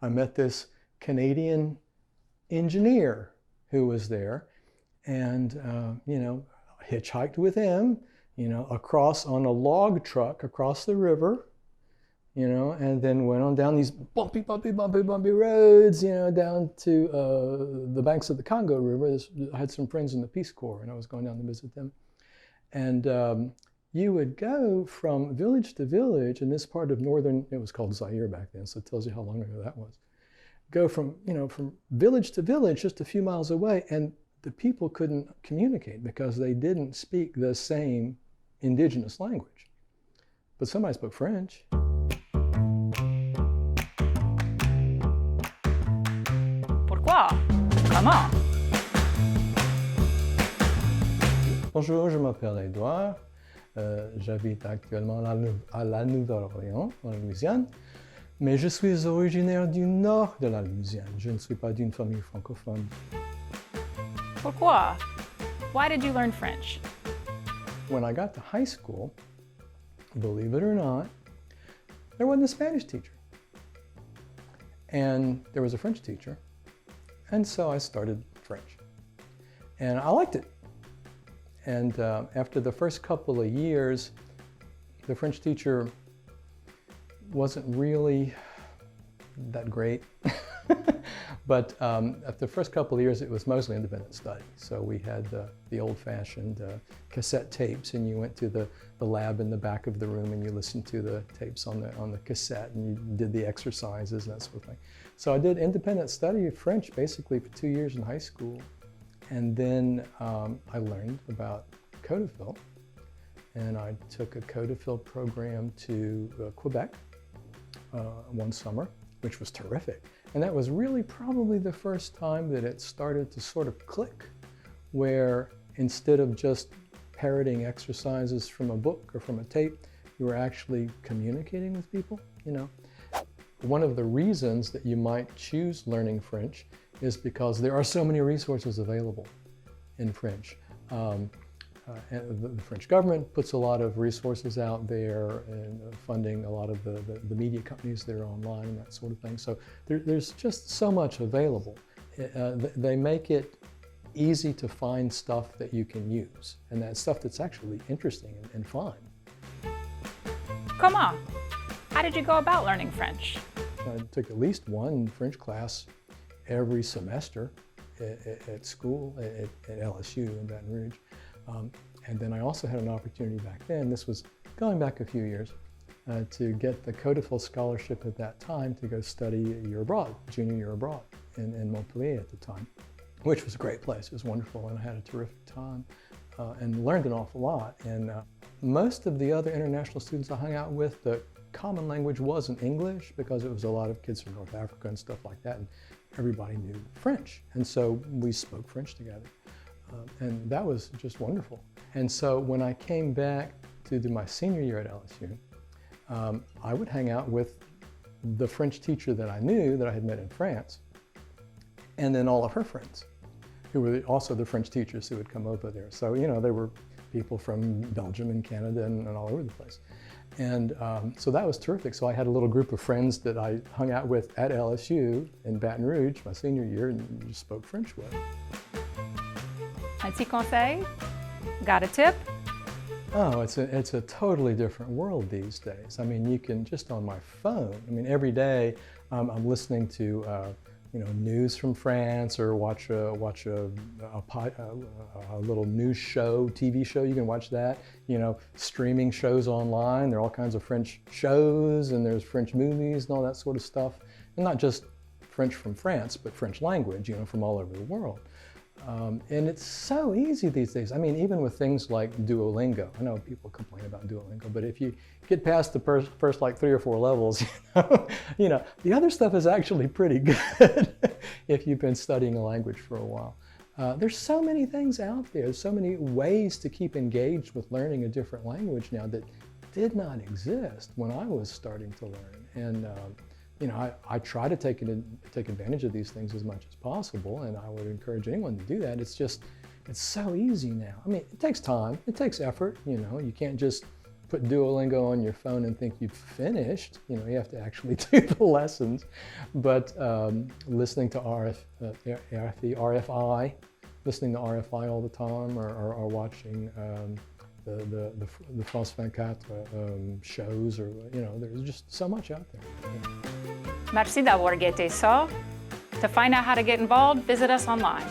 I met this Canadian engineer who was there, and hitchhiked with him, across on a log truck across the river, and then went on down these bumpy roads, down to the banks of the Congo River. I had some friends in the Peace Corps, and I was going down to visit them. And you would go from village to village in this part of northern, it was called Zaire back then, so it tells you how long ago that was. Go from village to village just a few miles away, and the people couldn't communicate because they didn't speak the same indigenous language. But somebody spoke French. Pourquoi? Comment? Bonjour, je m'appelle Edouard. J'habite actuellement à la Nouvelle-Orléans, en Louisiane. Mais je suis originaire du nord de la Louisiane. Je ne suis pas d'une famille francophone. Pourquoi? Why did you learn French? When I got to high school, believe it or not, there wasn't a Spanish teacher. And there was a French teacher. And so I started French. And I liked it. And after the first couple of years, the French teacher wasn't really that great. But after the first couple of years, it was mostly independent study. So we had the old-fashioned cassette tapes, and you went to the lab in the back of the room and you listened to the tapes on the cassette, and you did the exercises and that sort of thing. So I did independent study of French basically for 2 years in high school. And then I learned about Codefil, and I took a Codefil program to Quebec one summer, which was terrific. And that was really probably the first time that it started to sort of click, where instead of just parroting exercises from a book or from a tape, you were actually communicating with people, One of the reasons that you might choose learning French is because there are so many resources available in French. And the French government puts a lot of resources out there and funding a lot of the media companies that are online and that sort of thing. So there's just so much available. They make it easy to find stuff that you can use, and that stuff that's actually interesting and fun. Comment? How did you go about learning French? I took at least one French class every semester at school, at LSU in Baton Rouge. And then I also had an opportunity back then, this was going back a few years, to get the Codefil scholarship at that time to go study a year abroad, junior year abroad in Montpellier at the time, which was a great place. It was wonderful, and I had a terrific time and learned an awful lot. And most of the other international students I hung out with, the common language wasn't English because it was a lot of kids from North Africa and stuff like that, and everybody knew French. And so we spoke French together. And that was just wonderful. And so when I came back to do my senior year at LSU, I would hang out with the French teacher that I knew, that I had met in France, and then all of her friends, who were also the French teachers who would come over there. So, there were people from Belgium and Canada and all over the place. And so that was terrific. So I had a little group of friends that I hung out with at LSU in Baton Rouge my senior year and just spoke French with. Un petit conseil? Got a tip? Oh, it's a totally different world these days. I mean, you can just on my phone. I mean, every day I'm listening to news from France, or watch a little news show, TV show. You can watch that. Streaming shows online. There are all kinds of French shows, and there's French movies and all that sort of stuff. And not just French from France, but French language, from all over the world. And it's so easy these days. I mean, even with things like Duolingo. I know people complain about Duolingo, but if you get past the first like 3 or 4 levels, the other stuff is actually pretty good if you've been studying a language for a while. There's so many things out there. There's so many ways to keep engaged with learning a different language now that did not exist when I was starting to learn. And I try to take advantage of these things as much as possible, and I would encourage anyone to do that. It's so easy now. I mean, it takes time, it takes effort. You can't just put Duolingo on your phone and think you've finished. You know, you have to actually do the lessons. But listening to RFI, listening to RFI all the time, or watching the France 24 shows, or you know, there's just so much out there. Yeah. Merci d'avoir guetté ça. To find out how to get involved, visit us online.